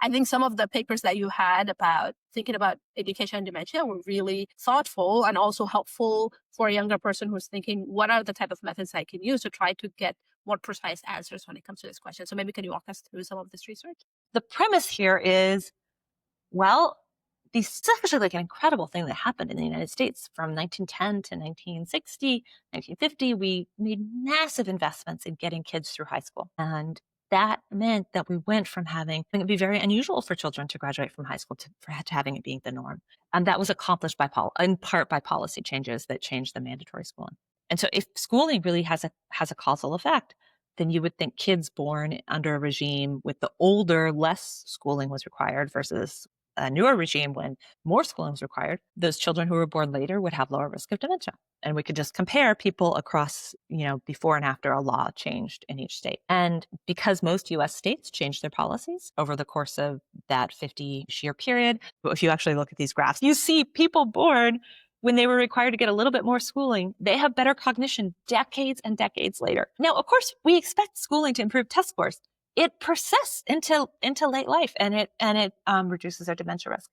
I think some of the papers that you had about thinking about education and dementia were really thoughtful and also helpful for a younger person who's thinking, what are the type of methods I can use to try to get more precise answers when it comes to this question? So maybe can you walk us through some of this research? The premise here is, well, this is actually like an incredible thing that happened in the United States from 1910 to 1960, 1950. We made massive investments in getting kids through high school. And that meant that we went from having, it would be very unusual for children to graduate from high school to having it being the norm. And that was accomplished in part by policy changes that changed the mandatory schooling. And so if schooling really has a causal effect, then you would think kids born under a regime with the older, less schooling was required versus a newer regime when more schooling was required, those children who were born later would have lower risk of dementia. And we could just compare people across, before and after a law changed in each state. And because most US states changed their policies over the course of that 50-year period, if you actually look at these graphs, you see people born when they were required to get a little bit more schooling, they have better cognition decades and decades later. Now, of course, we expect schooling to improve test scores. It persists into late life, and it reduces our dementia risk.